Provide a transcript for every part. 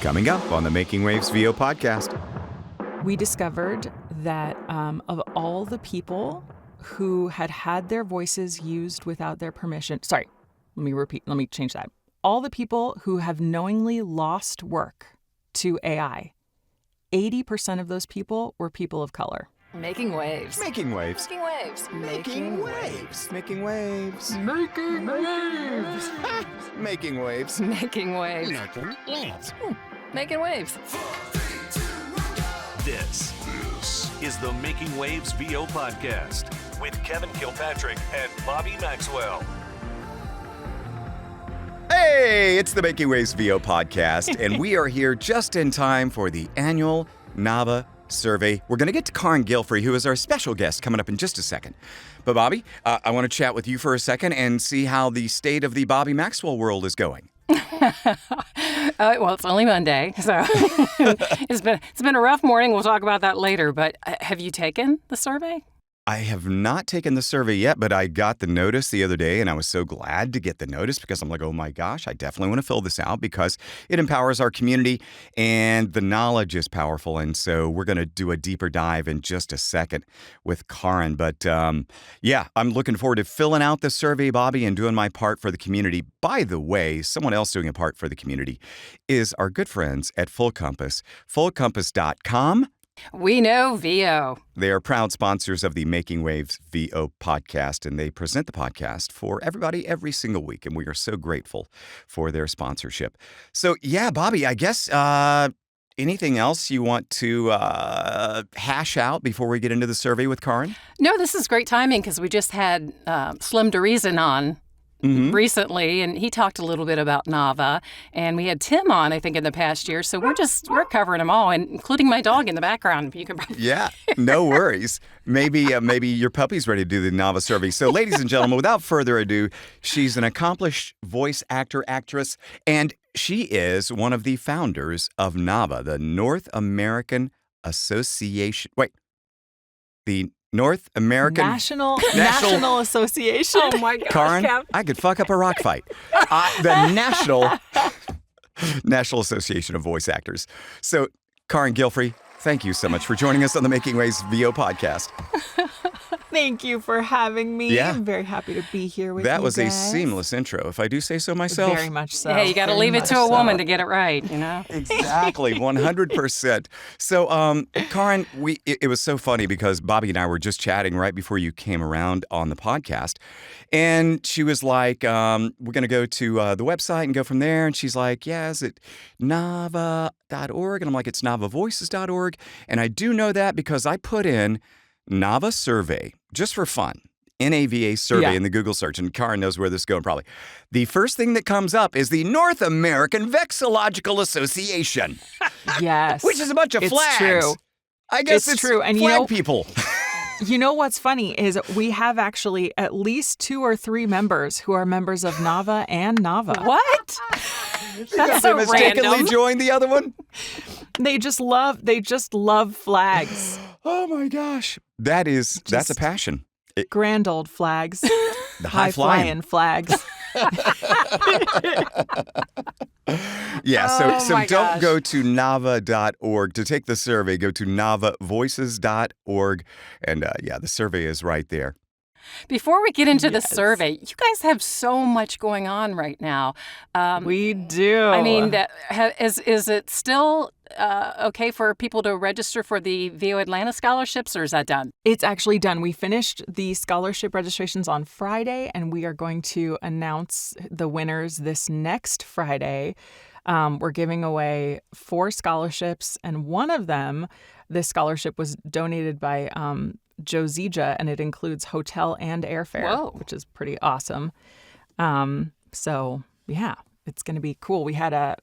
Coming up on the Making Waves VO podcast. We discovered that of all the people who had their voices used without their permission, let me change that. All the people who have knowingly lost work to AI, 80% of those people were people of color. Making waves. Making waves. Making waves. Making waves. Making waves. Making waves. Making waves. Making waves. Making waves. This is the Making Waves VO podcast with Carin Gilfry and Bobby Maxwell. Hey, it's the Making Waves VO podcast, and we are here just in time for the annual NAVA survey. We're going to get to Carin Gilfry, who is our special guest, coming up in just a second. But Bobby, I want to chat with you for a second and see how the state of the Bobby Maxwell world is going. Well, it's only Monday, so it's been a rough morning. We'll talk about that later. But have you taken the survey? I have not taken the survey yet, but I got the notice the other day, and I was so glad to get the notice because I'm like, oh my gosh, I definitely want to fill this out because it empowers our community and the knowledge is powerful. And so we're going to do a deeper dive in just a second with Carin. But yeah, I'm looking forward to filling out the survey, Bobby, and doing my part for the community. By the way, someone else doing a part for the community is our good friends at Full Compass, fullcompass.com. We know VO. They are proud sponsors of the Making Waves VO podcast, and they present the podcast for everybody every single week, and we are so grateful for their sponsorship. So, yeah, Bobby, I guess anything else you want to hash out before we get into the survey with Carin? No, this is great timing because we just had Slim DeReason on recently, and he talked a little bit about NAVA, and we had Tim on, I think, in the past year. So we're covering them all, and including my dog in the background. You can probably yeah, no worries. Maybe your puppy's ready to do the NAVA survey. So, ladies and gentlemen, without further ado, she's an accomplished voice actress, and she is one of the founders of NAVA, the North American Association. The North American National Association. Oh my gosh, Carin, Cap. I could fuck up a rock fight. The National Association of Voice Actors. So, Carin Gilfry, thank you so much for joining us on the Making Waves VO podcast. Thank you for having me. Yeah. I'm very happy to be here with you That was guys. a seamless intro, if I do say so myself. Very much so. Hey, you got to Very leave it much to a so. woman to get it right, you know? Exactly, 100%. So, Carin, it was so funny because Bobby and I were just chatting right before you came around on the podcast, and she was like, we're going to go to the website and go from there, and she's like, yeah, is it NAVA.org? And I'm like, it's NAVAVoices.org, and I do know that because I put in NAVA survey, just for fun, NAVA survey in the Google search, and Carin knows where this is going probably. The first thing that comes up is the North American Vexillological Association. Yes. Which is a bunch of flags. True. I guess it's true. And flag people. You know what's funny is we have actually at least 2 or 3 members who are members of NAVA and NAVA. What? That's so They mistakenly random. joined the other one. They just love flags. Oh my gosh. That's a passion. Grand old flags. The high flying flags. Yeah, Oh so my don't gosh. go to NAVA.org to take the survey. Go to NAVAVoices.org. And the survey is right there. Before we get into the Yes. survey, you guys have so much going on right now. We do. I mean, is it still okay for people to register for the VO Atlanta scholarships, or is that done? It's actually done. We finished the scholarship registrations on Friday, and we are going to announce the winners this next Friday. We're giving away 4 scholarships, and one of them, this scholarship was donated by Josija, and it includes hotel and airfare, Whoa. which is pretty awesome. So, yeah, it's going to be cool. I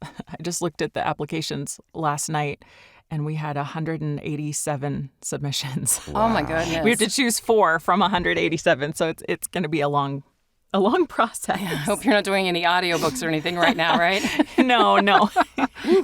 just looked at the applications last night, and we had 187 submissions. Oh my goodness. We have to choose 4 from 187, so it's going to be a long process. I hope you're not doing any audiobooks or anything right now, right? No.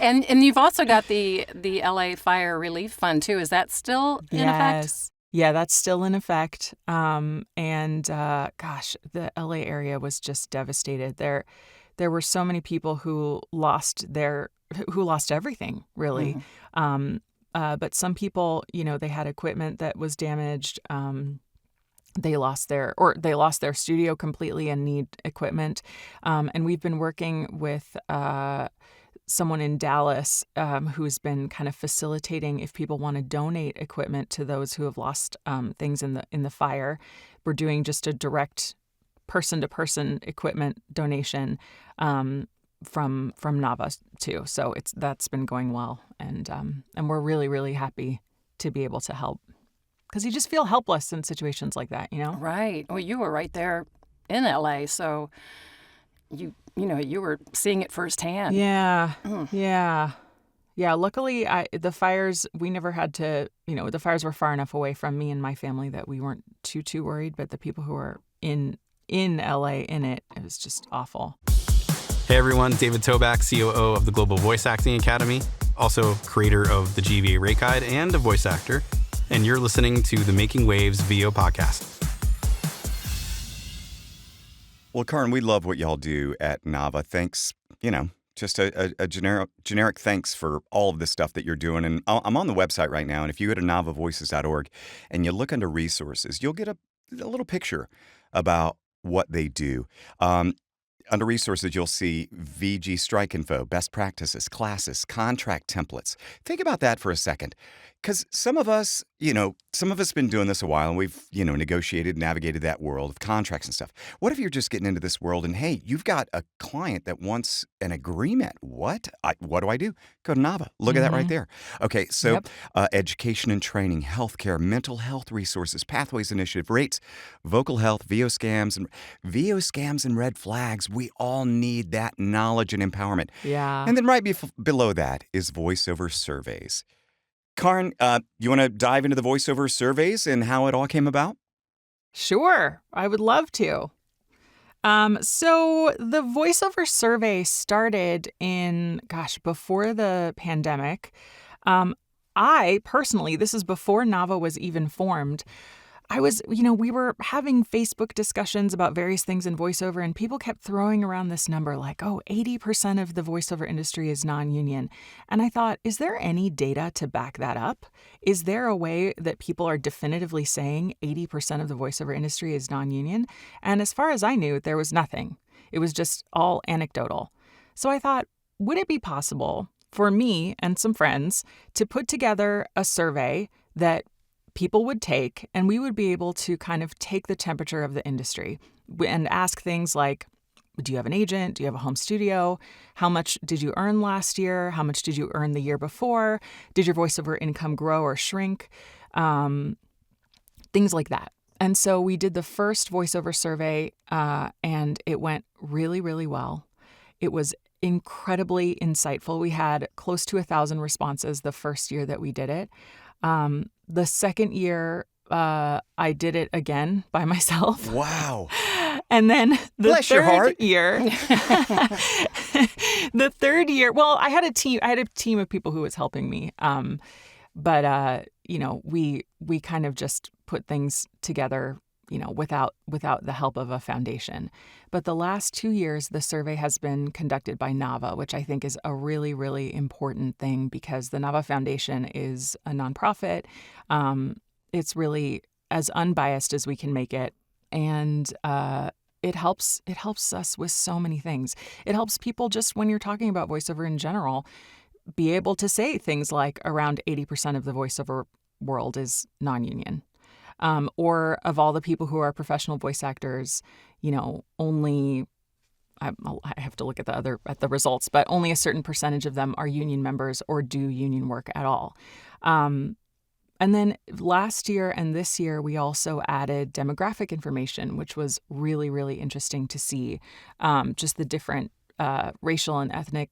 And you've also got the LA Fire Relief Fund too. Is that still in effect? Yeah, that's still in effect. Gosh, the LA area was just devastated. There were so many people who lost their who lost everything, really. But some people, they had equipment that was damaged. They lost their studio completely and need equipment. And we've been working with someone in Dallas who's been kind of facilitating if people want to donate equipment to those who have lost things in the fire. We're doing just a direct person-to-person equipment donation from NAVA too. So that's been going well, and we're really, really happy to be able to help, because you just feel helpless in situations like that, Right. Well, you were right there in LA, so you were seeing it firsthand. Yeah. Yeah. Luckily, the fires, we never had to, the fires were far enough away from me and my family that we weren't too worried. But the people who were in LA it was just awful. Hey everyone, David Toback, COO of the Global Voice Acting Academy, also creator of the GVA Rate Guide and a voice actor. And you're listening to the Making Waves VO podcast. Well, Carin, we love what y'all do at NAVA. Thanks, just a generic thanks for all of this stuff that you're doing. And I'm on the website right now, and if you go to navavoices.org and you look under resources, you'll get a little picture about what they do. Under resources, you'll see VG strike info, best practices, classes, contract templates. Think about that for a second. Because some of us been doing this a while, and we've, negotiated, navigated that world of contracts and stuff. What if you're just getting into this world and, hey, you've got a client that wants an agreement? What do I do? Go to NAVA. Look at that right there. Okay, so education and training, healthcare, mental health resources, pathways initiative, rates, vocal health, VO scams and red flags. We all need that knowledge and empowerment. Yeah. And then right below that is voiceover surveys. Carin, you want to dive into the voiceover surveys and how it all came about? Sure, I would love to. So the voiceover survey started before the pandemic. I personally, this is before NAVA was even formed. We were having Facebook discussions about various things in voiceover, and people kept throwing around this number like, 80% of the voiceover industry is non-union. And I thought, is there any data to back that up? Is there a way that people are definitively saying 80% of the voiceover industry is non-union? And as far as I knew, there was nothing. It was just all anecdotal. So I thought, would it be possible for me and some friends to put together a survey that people would take, and we would be able to kind of take the temperature of the industry and ask things like, do you have an agent? Do you have a home studio? How much did you earn last year? How much did you earn the year before? Did your voiceover income grow or shrink? Things like that. And so we did the first voiceover survey, and it went really, really well. It was incredibly insightful. We had close to 1,000 responses the first year that we did it. The second year, I did it again by myself. Wow. And then the Bless your heart. The third year, well, I had a team of people who was helping me. But we kind of just put things together, without the help of a foundation. But the last 2 years, the survey has been conducted by NAVA, which I think is a really, really important thing, because the NAVA Foundation is a nonprofit. It's really as unbiased as we can make it. And it helps us with so many things. It helps people, just when you're talking about voiceover in general, be able to say things like around 80% of the voiceover world is non-union. Or of all the people who are professional voice actors, only, I have to look at the results, but only a certain percentage of them are union members or do union work at all. And then last year and this year, we also added demographic information, which was really, really interesting to see, just the different racial and ethnic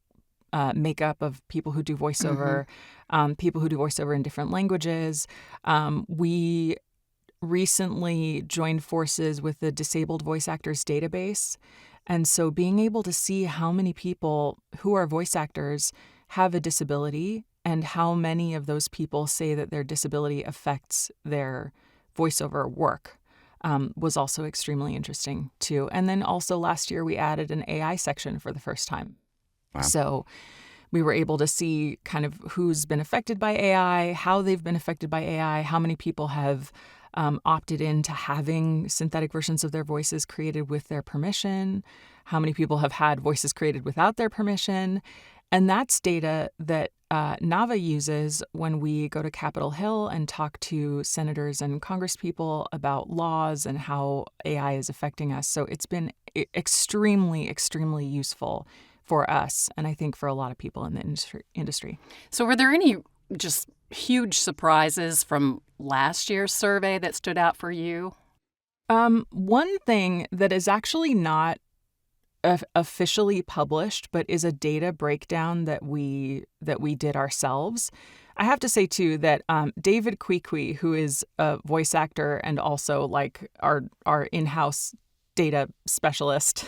makeup of people who do voiceover, people who do voiceover in different languages. We recently joined forces with the Disabled Voice Actors Database. And so being able to see how many people who are voice actors have a disability and how many of those people say that their disability affects their voiceover work was also extremely interesting too. And then also last year we added an AI section for the first time. Wow. So We were able to see kind of who's been affected by AI, how they've been affected by AI, how many people have opted into having synthetic versions of their voices created with their permission, how many people have had voices created without their permission. And that's data that NAVA uses when we go to Capitol Hill and talk to senators and congresspeople about laws and how AI is affecting us. So it's been extremely, extremely useful for us, and I think for a lot of people in the industry. So were there any just huge surprises from last year's survey that stood out for you? One thing that is actually not officially published, but is a data breakdown that we did ourselves. I have to say too that David Kwikwi, who is a voice actor and also like our in-house data specialist,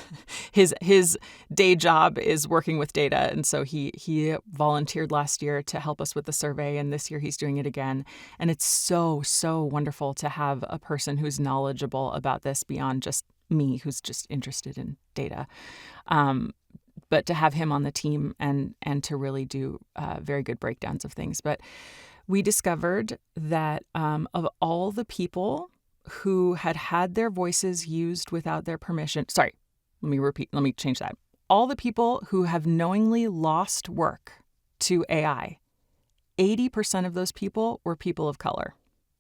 his day job is working with data, and so he volunteered last year to help us with the survey, and this year he's doing it again. And it's so wonderful to have a person who's knowledgeable about this beyond just me, who's just interested in data, but to have him on the team and to really do very good breakdowns of things. But we discovered that of all the people who had their voices used without their permission, let me change that. All the people who have knowingly lost work to AI, 80% of those people were people of color.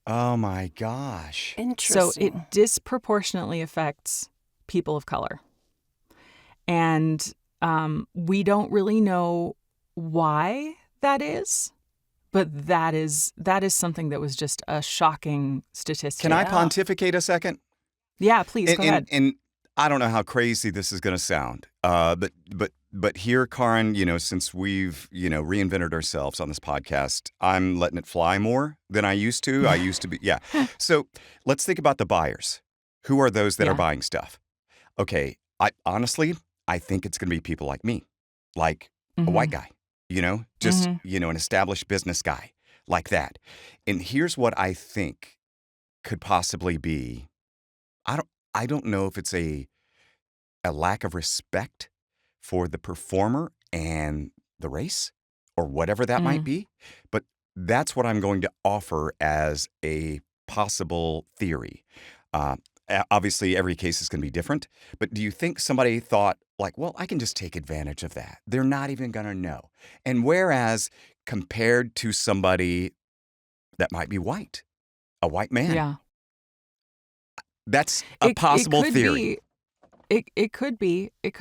Oh my gosh. Interesting. So it disproportionately affects people of color. And we don't really know why that is, but that is something that was just a shocking statistic. Can I pontificate a second? Yeah, please, go ahead. And I don't know how crazy this is going to sound, but here, Carin, since we've reinvented ourselves on this podcast, I'm letting it fly more than I used to. I used to be, yeah. So let's think about the buyers. Who are those that are buying stuff? Okay, I think it's going to be people like me, like a white guy, an established business guy like that. And here's what I think could possibly be. I don't know if it's a lack of respect for the performer and the race or whatever that might be, but that's what I'm going to offer as a possible theory. Obviously, every case is going to be different, but do you think somebody thought, like, well, I can just take advantage of that? They're not even going to know. And whereas compared to somebody that might be white, a white man, that's a possible theory. It could be. It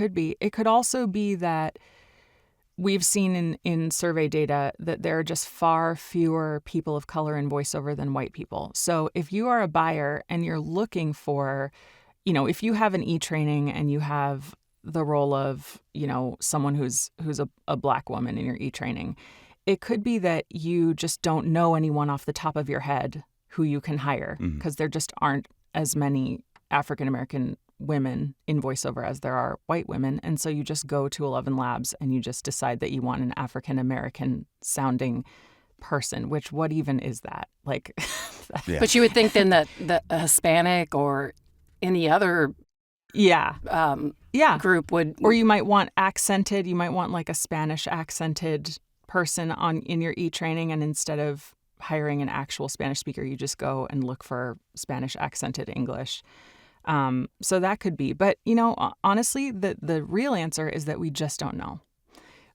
could also be that we've seen in survey data that there are just far fewer people of color in voiceover than white people. So if you are a buyer and you're looking for, if you have an e-training and you have the role of, someone who's a black woman in your e-training, it could be that you just don't know anyone off the top of your head who you can hire because there just aren't as many African-American women in voiceover as there are white women. And so you just go to 11 Labs and you just decide that you want an African-American sounding person, which what even is that? Like, But you would think then that the Hispanic or any other group would. Or you might want accented, you might want like a Spanish accented person in your e-training, and instead of hiring an actual Spanish speaker, you just go and look for Spanish accented English. So that could be. But, honestly, the real answer is that we just don't know.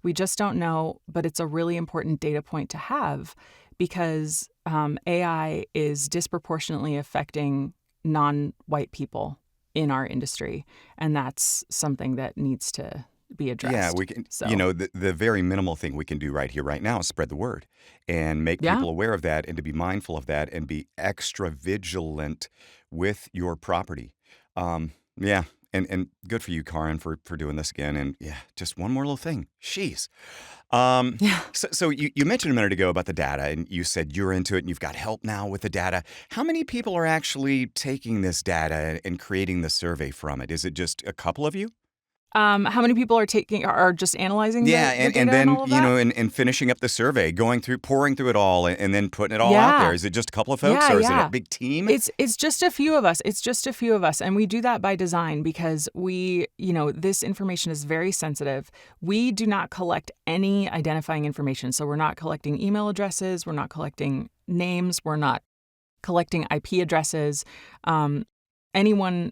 We just don't know, but it's a really important data point to have because AI is disproportionately affecting non-white people in our industry. And that's something that needs to be addressed. Yeah, we can. So. The very minimal thing we can do right here, right now, is spread the word and make people aware of that, and to be mindful of that, and be extra vigilant with your property. And good for you, Carin, for doing this again. And just one more little thing. Jeez. So you mentioned a minute ago about the data, and you said you're into it and you've got help now with the data. How many people are actually taking this data and creating the survey from it? Is it just a couple of you? How many people are just analyzing the data and then all of that? and finishing up the survey, pouring through it all, and then putting it all Yeah. out there. Is it just a couple of folks, or is it a big team? It's just a few of us. And we do that by design because this information is very sensitive. We do not collect any identifying information. So we're not collecting email addresses. We're not collecting names. We're not collecting IP addresses. Anyone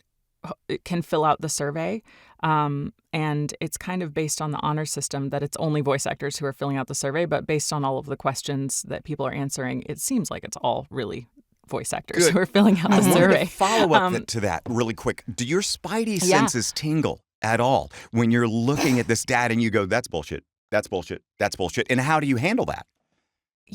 can fill out the survey. And it's kind of based on the honor system that it's only voice actors who are filling out the survey. But based on all of the questions that people are answering, it seems like it's all really voice actors who are filling out the I wanted survey. to follow up to that really quick. Do your spidey senses tingle at all when you're looking at this data and you go, that's bullshit, that's bullshit, that's bullshit? And how do you handle that?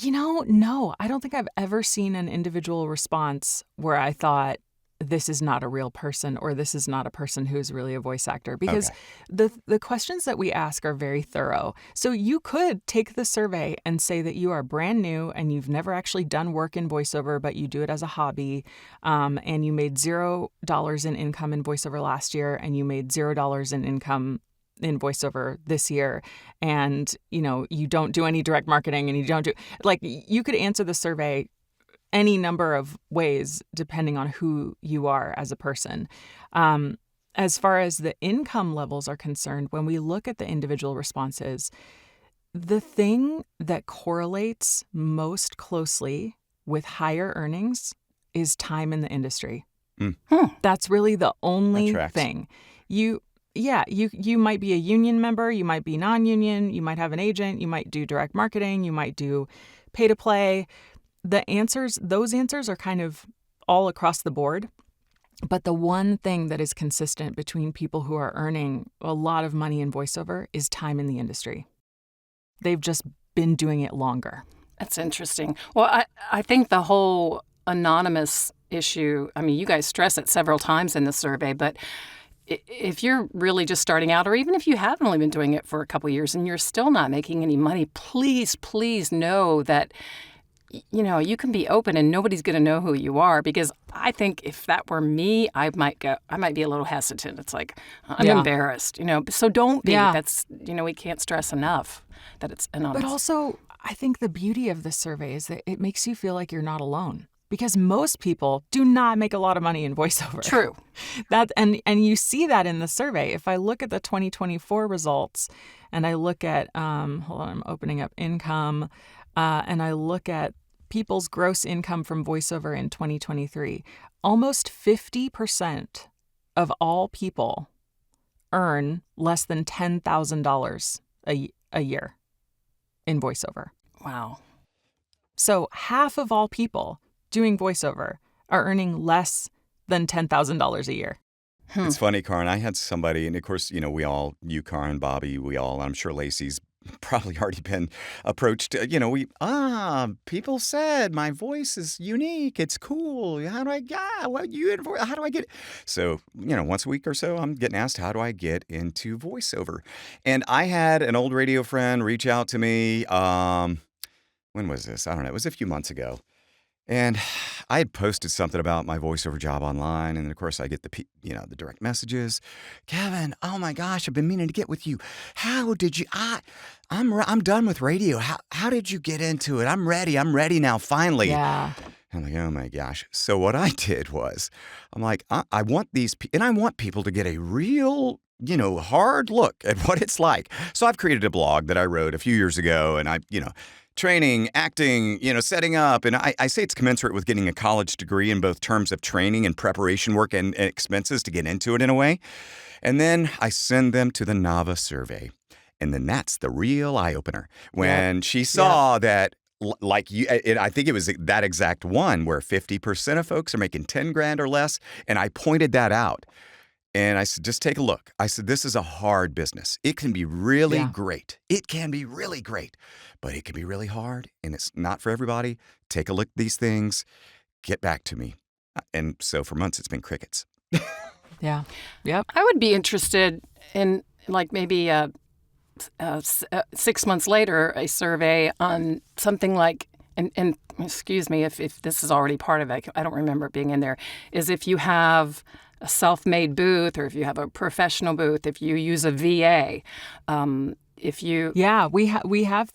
No, I don't think I've ever seen an individual response where I thought, this is not a real person, or this is not a person who's really a voice actor, because the questions that we ask are very thorough. So you could take the survey and say that you are brand new and you've never actually done work in voiceover, but you do it as a hobby, and you made $0 in income in voiceover last year, and you made $0 in income in voiceover this year, and you don't do any direct marketing, and you could answer the survey any number of ways depending on who you are as a person. As far as the income levels are concerned, when we look at the individual responses, the thing that correlates most closely with higher earnings is time in the industry. That's really the only thing. You might be a union member, you might be non-union, you might have an agent, you might do direct marketing, you might do pay to play. Those answers are kind of all across the board. But the one thing that is consistent between people who are earning a lot of money in voiceover is time in the industry. They've just been doing it longer. That's interesting. Well, I think the whole anonymous issue, I mean, you guys stress it several times in the survey, but if you're really just starting out, or even if you have only been doing it for a couple of years and you're still not making any money, please know that you can be open and nobody's going to know who you are, because I think if that were me, I might be a little hesitant. It's like, I'm embarrassed, so don't be. That's, we can't stress enough that it's anonymous. But also, I think the beauty of this survey is that it makes you feel like you're not alone, because most people do not make a lot of money in voiceover. True. And you see that in the survey. If I look at the 2024 results and I look at, hold on, I'm opening up income, and I look at people's gross income from voiceover in 2023, almost 50% of all people earn less than $10,000 a year in voiceover. Wow. So half of all people doing voiceover are earning less than $10,000 a year. It's funny, Carin. I had somebody, and of course, we all, you, Carin, Bobby, I'm sure Lacey's probably already been approached. People said my voice is unique. It's cool. How do I get? How do I get? So, once a week or so, I'm getting asked, how do I get into voiceover? And I had an old radio friend reach out to me. When was this? I don't know. It was a few months ago. And I had posted something about my voiceover job online, and of course I get the direct messages. Kevin, oh my gosh, I've been meaning to get with you. How did you? I'm done with radio. How did you get into it? I'm ready now. Finally. Yeah. I'm like, oh my gosh. So what I did was, I'm like, I want I want people to get a real, hard look at what it's like. So I've created a blog that I wrote a few years ago, and training, acting, setting up. And I say it's commensurate with getting a college degree in both terms of training and preparation work and expenses to get into it in a way. And then I send them to the NAVA survey. And then that's the real eye-opener. When she saw that, like you, I think it was that exact one where 50% of folks are making 10 grand or less. And I pointed that out. And I said, just take a look. I said, this is a hard business. It can be really great. It can be really great, but it can be really hard, and it's not for everybody. Take a look at these things. Get back to me. And so for months, it's been crickets. Yeah. Yep. I would be interested in, like, maybe 6 months later, a survey on something like, and excuse me if this is already part of it, I don't remember it being in there, is if you have a self-made booth, or if you have a professional booth, if you use a VA, if you we have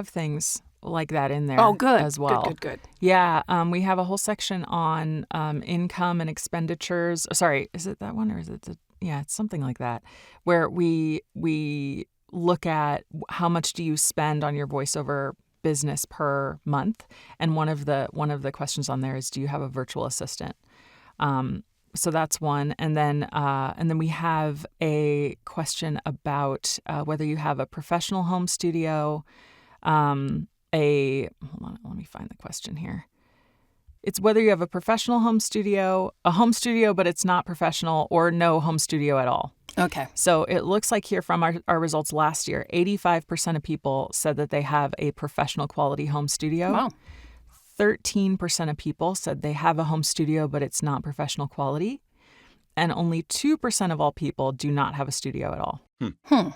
things like that in there. Oh, good. As well. Good. Yeah, we have a whole section on income and expenditures. Sorry, is it that one or is it it's something like that, where we look at how much do you spend on your voiceover business per month, and one of the questions on there is, do you have a virtual assistant? So that's one, and then we have a question about whether you have a professional home studio. Hold on, let me find the question here. It's whether you have a professional home studio, a home studio but it's not professional, or no home studio at all. Okay. So it looks like here from our results last year, 85% of people said that they have a professional quality home studio. Wow. 13% of people said they have a home studio, but it's not professional quality. And only 2% of all people do not have a studio at all. Okay.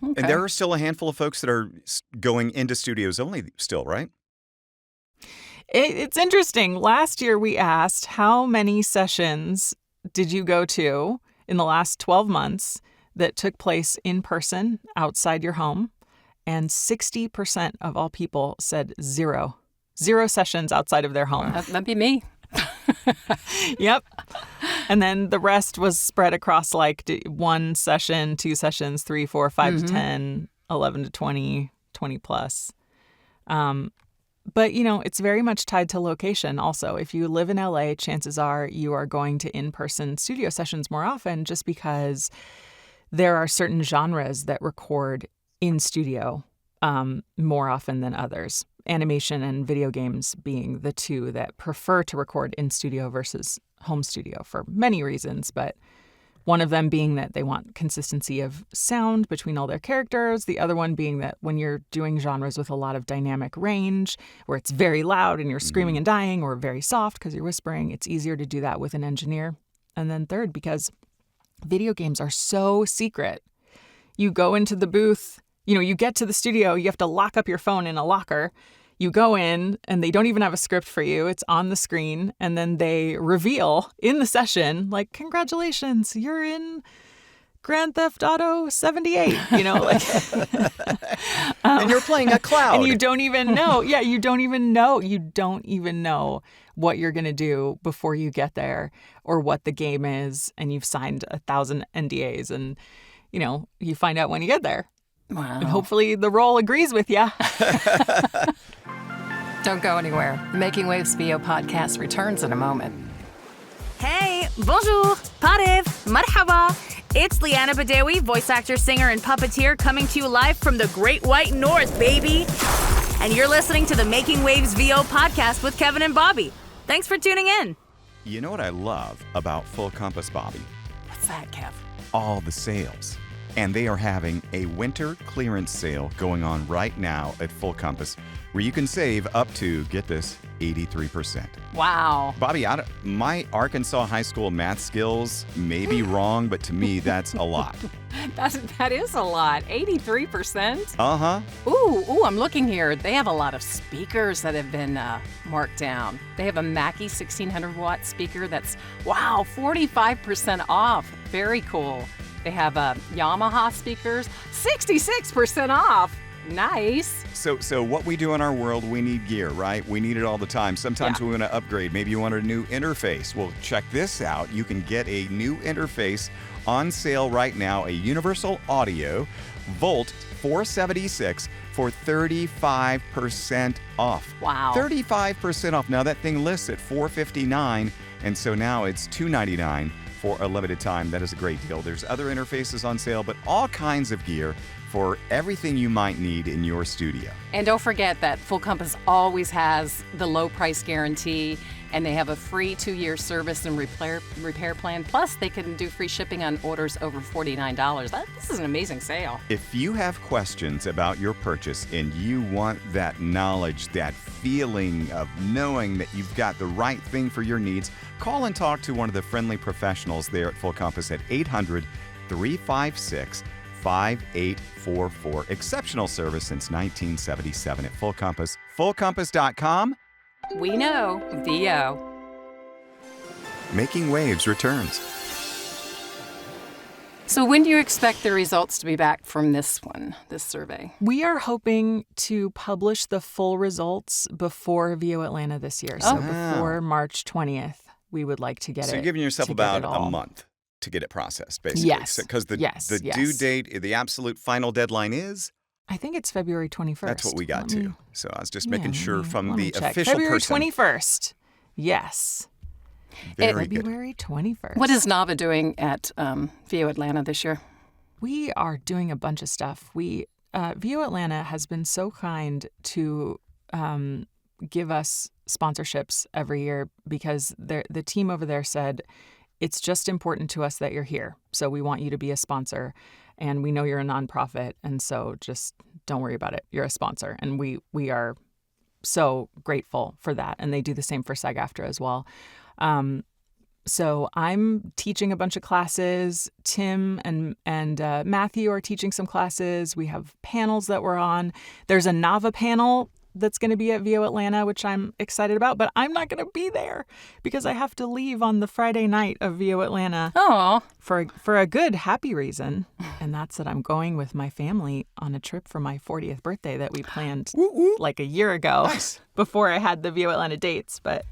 And there are still a handful of folks that are going into studios only still, right? It's interesting. Last year we asked, how many sessions did you go to in the last 12 months that took place in person outside your home? And 60% of all people said zero sessions outside of their home. That'd be me. Yep. And then the rest was spread across like 1 session, 2 sessions, 3, 4, 5 to 10, 11 to 20, 20 plus. But, it's very much tied to location also. If you live in LA, chances are you are going to in-person studio sessions more often, just because there are certain genres that record in studio more often than others. Animation and video games being the two that prefer to record in studio versus home studio for many reasons, but one of them being that they want consistency of sound between all their characters. The other one being that when you're doing genres with a lot of dynamic range, where it's very loud and you're screaming and dying, or very soft because you're whispering, it's easier to do that with an engineer. And then third, because video games are so secret. You go into the booth, you get to the studio, you have to lock up your phone in a locker. You go in and they don't even have a script for you. It's on the screen. And then they reveal in the session, like, congratulations, you're in Grand Theft Auto 78, And you're playing a cloud. And you don't even know. Yeah, you don't even know what you're going to do before you get there, or what the game is. And you've signed 1,000 NDAs, and, you find out when you get there. Wow. And hopefully the role agrees with you. Don't go anywhere. The Making Waves VO podcast returns in a moment. Hey, bonjour, parev, marhaba. It's Liana Badawi, voice actor, singer, and puppeteer, coming to you live from the Great White North, baby. And you're listening to the Making Waves VO podcast with Kevin and Bobby. Thanks for tuning in. You know what I love about Full Compass, Bobby? What's that, Kev? All the sales. And they are having a winter clearance sale going on right now at Full Compass, where you can save up to, get this, 83%. Wow. Bobby, my Arkansas high school math skills may be wrong, but to me, that's a lot. That is a lot. 83%? Uh-huh. Ooh, I'm looking here. They have a lot of speakers that have been marked down. They have a Mackie 1600-watt speaker that's, 45% off. Very cool. They have Yamaha speakers, 66% off. Nice. So what we do in our world, we need gear, right? We need it all the time. Sometimes we want to upgrade. Maybe you want a new interface. Well, check this out. You can get a new interface on sale right now, a Universal Audio Volt 476 for 35% off. Wow. 35% off. Now that thing lists at $459, and so now it's $299 for a limited time. That is a great deal. There's other interfaces on sale, but all kinds of gear for everything you might need in your studio. And don't forget that Full Compass always has the low price guarantee, and they have a free 2-year service and repair plan. Plus, they can do free shipping on orders over $49. This is an amazing sale. If you have questions about your purchase and you want that knowledge, that feeling of knowing that you've got the right thing for your needs, call and talk to one of the friendly professionals there at Full Compass at 800-356-5844. Exceptional service since 1977 at Full Compass. FullCompass.com. We know VO. Making Waves returns. So when do you expect the results to be back from this survey? We are hoping to publish the full results before VO Atlanta this year. So before March 20th, we would like to get it. So you're giving yourself about a month to get it processed, basically. Yes. Because the due date, the absolute final deadline is? I think it's February 21st. That's what we got too. So I was just making sure from the official February person. 21st. Yes. Very good. February 21st. What is NAVA doing at VO Atlanta this year? We are doing a bunch of stuff. VO Atlanta has been so kind to give us sponsorships every year because the team over there said, it's just important to us that you're here. So we want you to be a sponsor. And we know you're a nonprofit. And so just don't worry about it. You're a sponsor. And we are so grateful for that. And they do the same for SAG-AFTRA as well. So I'm teaching a bunch of classes. Tim and Matthew are teaching some classes. We have panels that we're on. There's a NAVA panel that's going to be at VO Atlanta, which I'm excited about, but I'm not going to be there because I have to leave on the Friday night of VO Atlanta. Oh, for a good, happy reason. And that's that I'm going with my family on a trip for my 40th birthday that we planned like a year ago before I had the VO Atlanta dates, but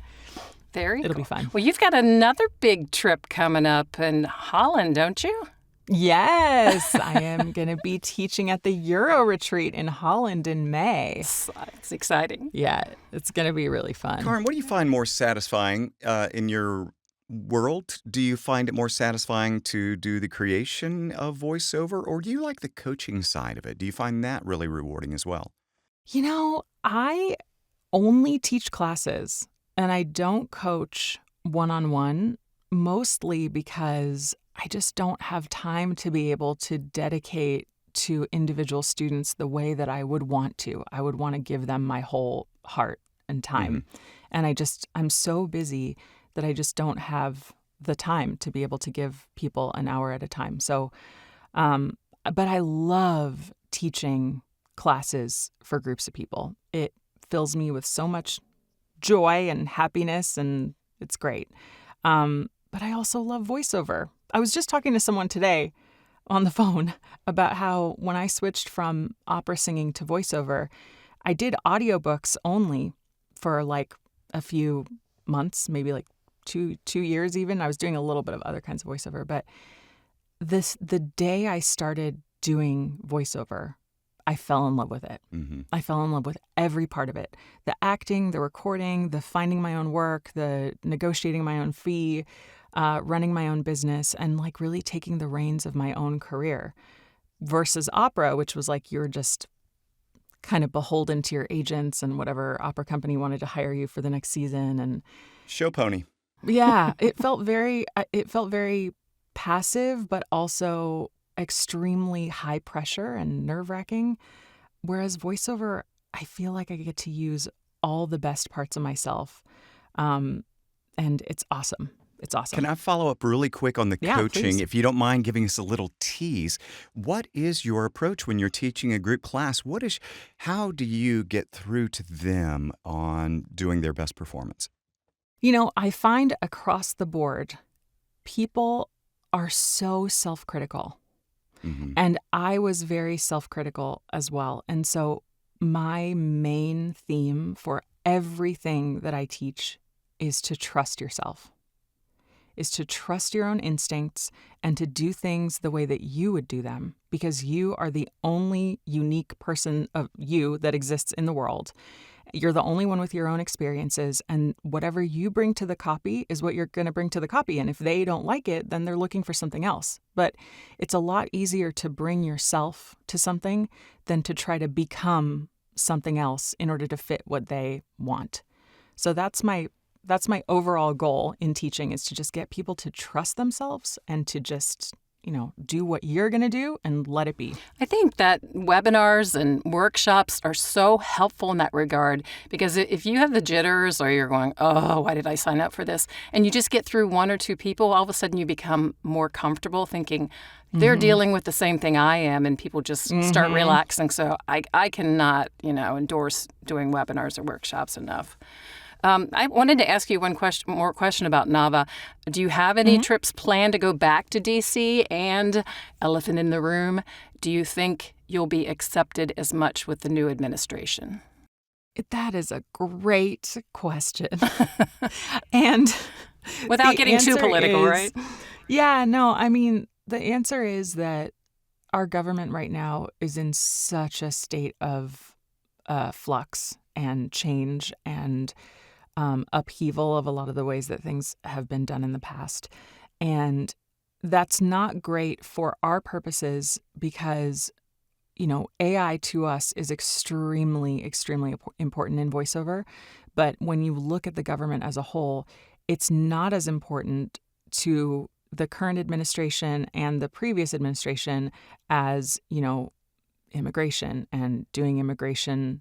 it'll be fun. Well, you've got another big trip coming up in Holland, don't you? Yes, I am going to be teaching at the Euro Retreat in Holland in May. It's exciting. Yeah, it's going to be really fun. Carin, what do you find more satisfying in your world? Do you find it more satisfying to do the creation of voiceover, or do you like the coaching side of it? Do you find that really rewarding as well? You know, I only teach classes and I don't coach one-on-one, mostly because I just don't have time to be able to dedicate to individual students the way that I would want to. I would want to give them my whole heart and time. Mm-hmm. And I'm so busy that I just don't have the time to be able to give people an hour at a time. So, but I love teaching classes for groups of people. It fills me with so much joy and happiness, and it's great. But I also love voiceover. I was just talking to someone today on the phone about how when I switched from opera singing to voiceover, I did audiobooks only for like a few months, maybe like two years even. I was doing a little bit of other kinds of voiceover, but the day I started doing voiceover, I fell in love with it. Mm-hmm. I fell in love with every part of it. The acting, the recording, the finding my own work, the negotiating my own fee, running my own business, and like really taking the reins of my own career versus opera, which was like you're just kind of beholden to your agents and whatever opera company wanted to hire you for the next season. And show pony. Yeah, it felt very passive, but also extremely high pressure and nerve-wracking. Whereas voiceover, I feel like I get to use all the best parts of myself. And it's awesome. It's awesome. Can I follow up really quick on the coaching? Please. If you don't mind giving us a little tease, what is your approach when you're teaching a group class? How do you get through to them on doing their best performance? You know, I find across the board, people are so self-critical. Mm-hmm. And I was very self-critical as well. And so my main theme for everything that I teach is to trust yourself, is to trust your own instincts and to do things the way that you would do them, because you are the only unique person of you that exists in the world. You're the only one with your own experiences, and whatever you bring to the copy is what you're going to bring to the copy. And if they don't like it, then they're looking for something else. But it's a lot easier to bring yourself to something than to try to become something else in order to fit what they want. So that's my overall goal in teaching, is to just get people to trust themselves and to just, do what you're going to do and let it be. I think that webinars and workshops are so helpful in that regard, because if you have the jitters or you're going, oh, why did I sign up for this? And you just get through one or two people, all of a sudden you become more comfortable thinking they're mm-hmm. dealing with the same thing I am, and people just mm-hmm. start relaxing. So I cannot, endorse doing webinars or workshops enough. I wanted to ask you one more question about NAVA. Do you have any trips planned to go back to D.C.? And elephant in the room, do you think you'll be accepted as much with the new administration? That is a great question. And without getting too political, right? Yeah, no, I mean, the answer is that our government right now is in such a state of flux and change and upheaval of a lot of the ways that things have been done in the past. And that's not great for our purposes because, AI to us is extremely, extremely important in voiceover. But when you look at the government as a whole, it's not as important to the current administration and the previous administration as, immigration and doing immigration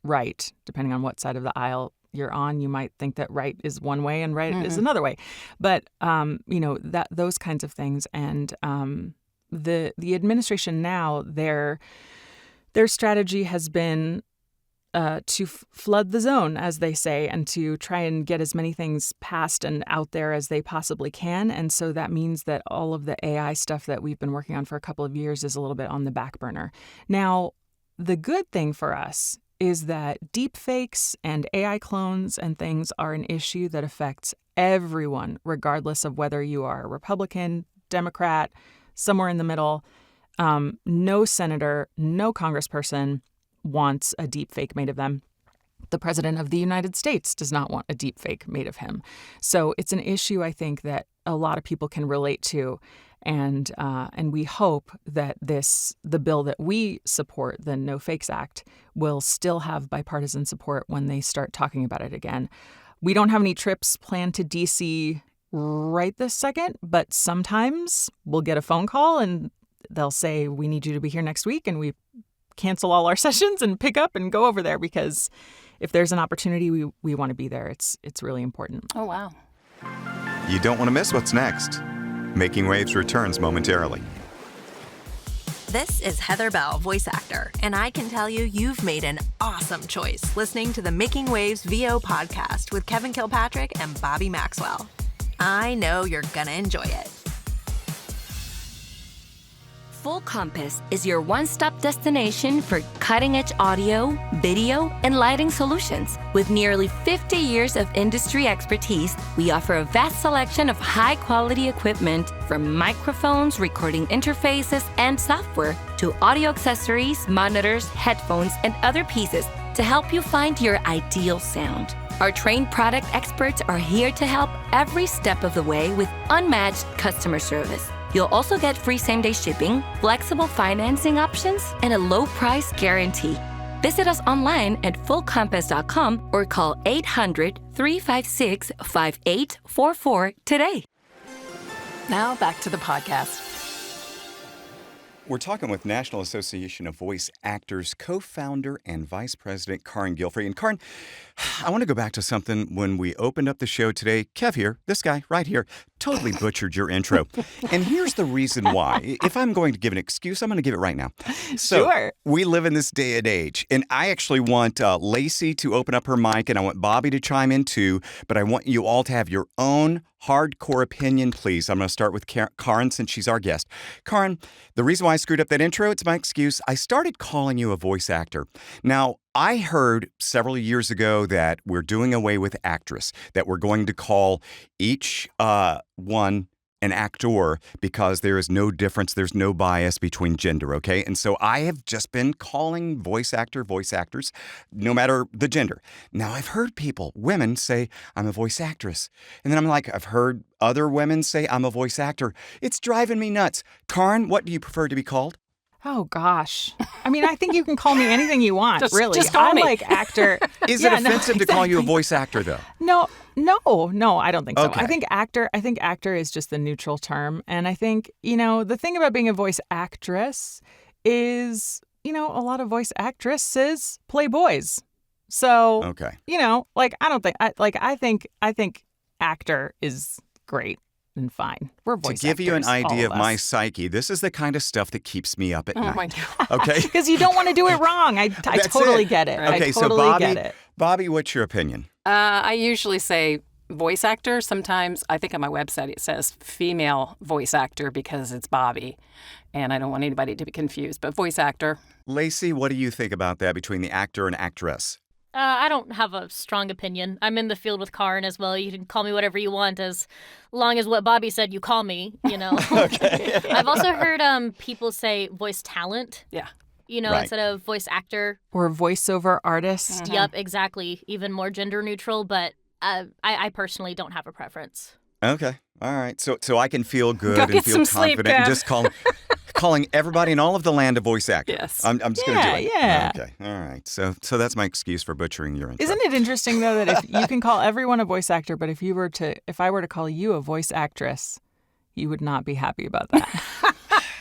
right, depending on what side of the aisle you're on. You might think that right is one way and right is another way. But, that those kinds of things. And the administration now, their strategy has been to flood the zone, as they say, and to try and get as many things passed and out there as they possibly can. And so that means that all of the AI stuff that we've been working on for a couple of years is a little bit on the back burner. Now, the good thing for us is that deepfakes and AI clones and things are an issue that affects everyone, regardless of whether you are a Republican, Democrat, somewhere in the middle. No senator, no congressperson wants a deep fake made of them. The president of the United States does not want a deep fake made of him. So it's an issue, I think, that a lot of people can relate to. And we hope that the bill that we support, the No Fakes Act, will still have bipartisan support when they start talking about it again. We don't have any trips planned to D.C. right this second, but sometimes we'll get a phone call and they'll say, we need you to be here next week, and we cancel all our sessions and pick up and go over there, because if there's an opportunity, we want to be there. It's really important. Oh, wow. You don't want to miss what's next. Making Waves returns momentarily. This is Heather Bell, voice actor, and I can tell you you've made an awesome choice listening to the Making Waves VO podcast with Kevin Kilpatrick and Bobby Maxwell. I know you're gonna enjoy it. Full Compass is your one-stop destination for cutting-edge audio, video, and lighting solutions. With nearly 50 years of industry expertise, we offer a vast selection of high-quality equipment, from microphones, recording interfaces, and software, to audio accessories, monitors, headphones, and other pieces to help you find your ideal sound. Our trained product experts are here to help every step of the way with unmatched customer service. You'll also get free same-day shipping, flexible financing options, and a low price guarantee. Visit us online at fullcompass.com or call 800-356-5844 today. Now back to the podcast. We're talking with National Association of Voice Actors co-founder and vice president Carin Gilfry. And Carin, I want to go back to something when we opened up the show today. Kev here, this guy right here, totally butchered your intro. And here's the reason why. If I'm going to give an excuse, I'm going to give it right now. So Sure. We live in this day and age, and I actually want Lacey to open up her mic, and I want Bobby to chime in too, but I want you all to have your own hardcore opinion, please. I'm going to start with Carin since she's our guest. Carin, the reason why I screwed up that intro, it's my excuse. I started calling you a voice actor. Now, I heard several years ago that we're doing away with actress, that we're going to call each one an actor because there is no difference, there's no bias between gender, okay? And so I have just been calling voice actors, no matter the gender. Now, I've heard women say, I'm a voice actress. And then I'm like, I've heard other women say, I'm a voice actor. It's driving me nuts. Carin, what do you prefer to be called? Oh, gosh. I mean, I think you can call me anything you want, really. Just call me. I like actor. Is it offensive to call you a voice actor, though? No, I don't think so. Okay. I think actor is just the neutral term. And I think, the thing about being a voice actress is, a lot of voice actresses play boys. So, Okay. I think actor is great and fine. We're voice actors. To give you an idea of all my us. psyche, this is the kind of stuff that keeps me up at Oh, night. my God. Okay? Because you don't want to do it wrong. I That's totally it. get it. Okay, I so totally get it. Bobby, what's your opinion? I usually say voice actor. Sometimes I think on my website it says female voice actor because it's Bobby, and I don't want anybody to be confused, but voice actor. Lacey, what do you think about that between the actor and actress? I don't have a strong opinion. I'm in the field with Carin as well. You can call me whatever you want as long as what Bobby said you call me, you know. Okay. I've also heard people say voice talent, Yeah. Right. instead of voice actor. Or voiceover artist. Yep, exactly. Even more gender neutral, but I personally don't have a preference. Okay. All right. So I can feel good Go and get feel some sleep, confident and Kev. just calling everybody in all of the land a voice actor. Yes. I'm just going to do it. Yeah. Okay. All right. So that's my excuse for butchering your intro. Isn't it interesting though that if you can call everyone a voice actor, but if I were to call you a voice actress, you would not be happy about that.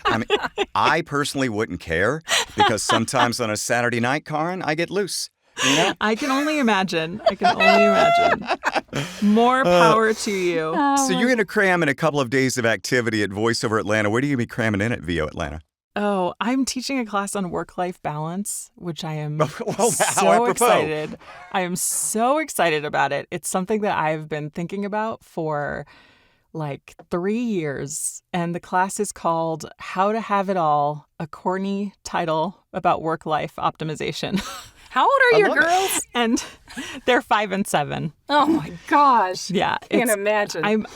I mean, I personally wouldn't care because sometimes on a Saturday night, Carin, I get loose. You know? I can only imagine. More power to you. So you're going to cram in a couple of days of activity at VoiceOver Atlanta. Where do you be cramming in at VO Atlanta? Oh, I'm teaching a class on work-life balance, which I am How so apropos. excited. I am so excited about it. It's something that I've been thinking about for like 3 years. And the class is called How to Have It All, a corny title about work-life optimization. How old are your love it. girls? And they're 5 and 7. Oh my gosh. Yeah. Can't imagine.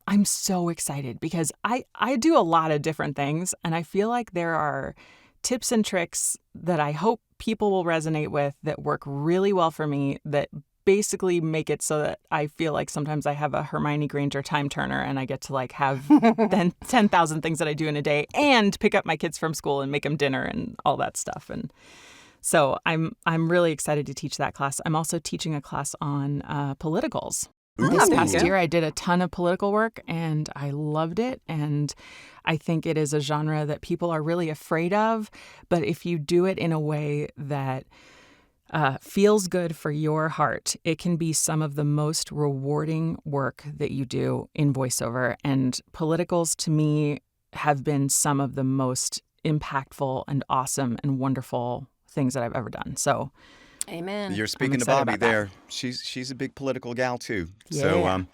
I'm so excited because I do a lot of different things, and I feel like there are tips and tricks that I hope people will resonate with that work really well for me, that basically make it so that I feel like sometimes I have a Hermione Granger time turner and I get to like have then 10,000 things that I do in a day and pick up my kids from school and make them dinner and all that stuff. And so I'm really excited to teach that class. I'm also teaching a class on politicals. This past year, I did a ton of political work, and I loved it. And I think it is a genre that people are really afraid of. But if you do it in a way that feels good for your heart, it can be some of the most rewarding work that you do in voiceover. And politicals, to me, have been some of the most impactful and awesome and wonderful things that I've ever done. So Amen. You're speaking to excited Bobby about that. there. She's a big political gal too. Yeah. So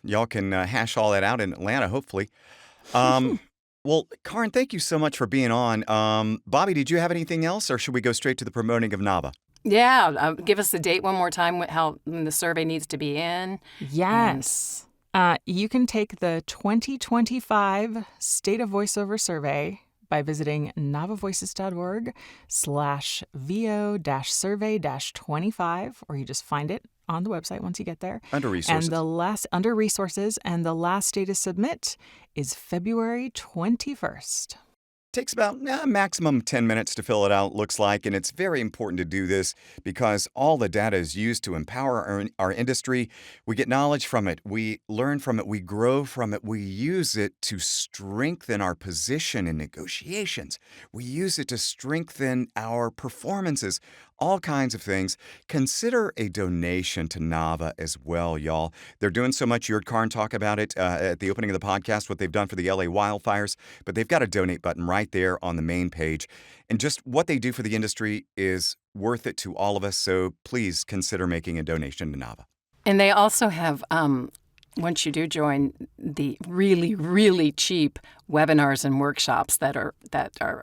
y'all can hash all that out in Atlanta, hopefully. Well, Carin, thank you so much for being on. Bobby, did you have anything else, or should we go straight to the promoting of NAVA? Yeah. Give us the date one more time, when the survey needs to be in. Yes. You can take the 2025 State of Voiceover Survey by visiting navavoices.org/VO-survey-25, or you just find it on the website once you get there. Under resources. And under resources, and the last day to submit is February 21st. Takes about maximum 10 minutes to fill it out, looks like, and it's very important to do this because all the data is used to empower our industry. We get knowledge from it, we learn from it, we grow from it, we use it to strengthen our position in negotiations. We use it to strengthen our performances, all kinds of things. Consider a donation to NAVA as well, y'all. They're doing so much. You heard Carin talk about it at the opening of the podcast, what they've done for the LA wildfires, but they've got a donate button right there on the main page. And just what they do for the industry is worth it to all of us. So please consider making a donation to NAVA. And they also have, once you do join, the really, really cheap webinars and workshops that are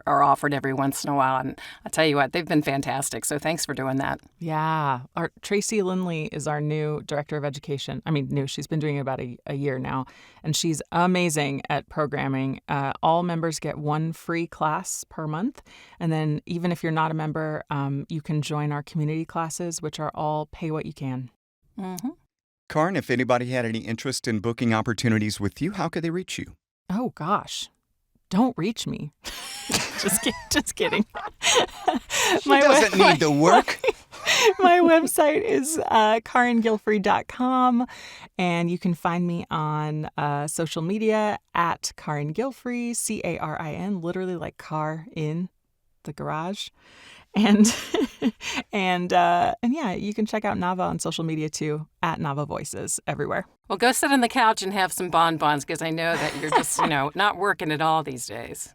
offered every once in a while. And I tell you what, they've been fantastic. So thanks for doing that. Yeah. Tracy Lindley is our new director of education. I mean, new. She's been doing it about a year now, and she's amazing at programming. All members get one free class per month. And then even if you're not a member, you can join our community classes, which are all pay what you can. Mm-hmm. Carin, if anybody had any interest in booking opportunities with you, how could they reach you? Oh, gosh. Don't reach me. Just kidding. She doesn't need the work. My website is caringilfry.com, and you can find me on social media at Carin Gilfry, Carin, literally like car in the garage. And and yeah, you can check out NAVA on social media too, at NAVA Voices everywhere. Well, go sit on the couch and have some bonbons because I know that you're just, not working at all these days.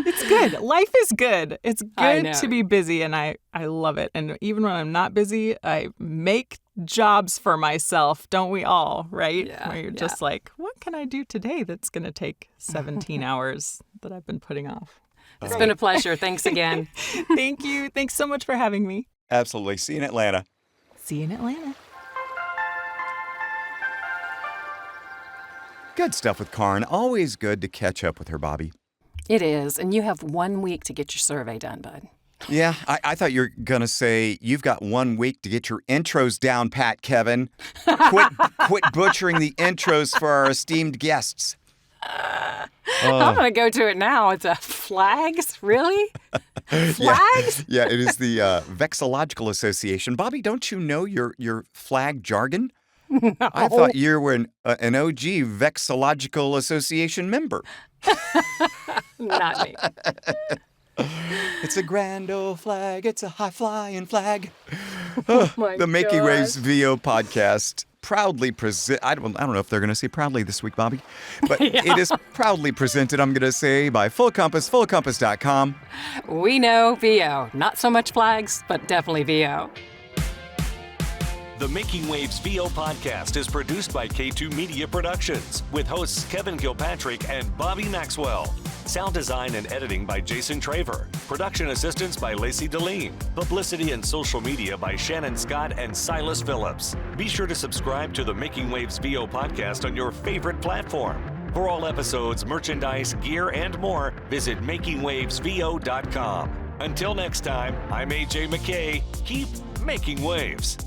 It's good. Life is good. It's I good know. to be busy, and I love it. And even when I'm not busy, I make jobs for myself. Don't we all, right? Yeah, Where you're yeah. just like, what can I do today that's going to take 17 hours that I've been putting off? It's been a pleasure. Thanks again. Thank you. Thanks so much for having me. Absolutely. See you in Atlanta. See you in Atlanta. Good stuff with Carin. Always good to catch up with her, Bobby. It is. And you have 1 week to get your survey done, bud. Yeah, I thought you were going to say you've got 1 week to get your intros down, Pat, Kevin. Quit butchering the intros for our esteemed guests. I'm going to go to it now. It's flags? Really? Flags? Yeah, it is the Vexillological Association. Bobby, don't you know your flag jargon? No. I thought you were an OG Vexillological Association member. Not me. It's a grand old flag. It's a high-flying flag. My The Making God. Waves VO podcast proudly present. I don't know if they're going to say proudly this week, Bobby, but It is proudly presented, I'm going to say, by Full Compass, fullcompass.com. We know VO. Not so much flags, but definitely VO. The Making Waves VO podcast is produced by K2 Media Productions with hosts Kevin Gilpatrick and Bobby Maxwell. Sound design and editing by Jason Traver. Production assistance by Lacey Deline. Publicity and social media by Shannon Scott and Silas Phillips. Be sure to subscribe to the Making Waves VO podcast on your favorite platform. For all episodes, merchandise, gear, and more, visit makingwavesvo.com. Until next time, I'm AJ McKay. Keep making waves.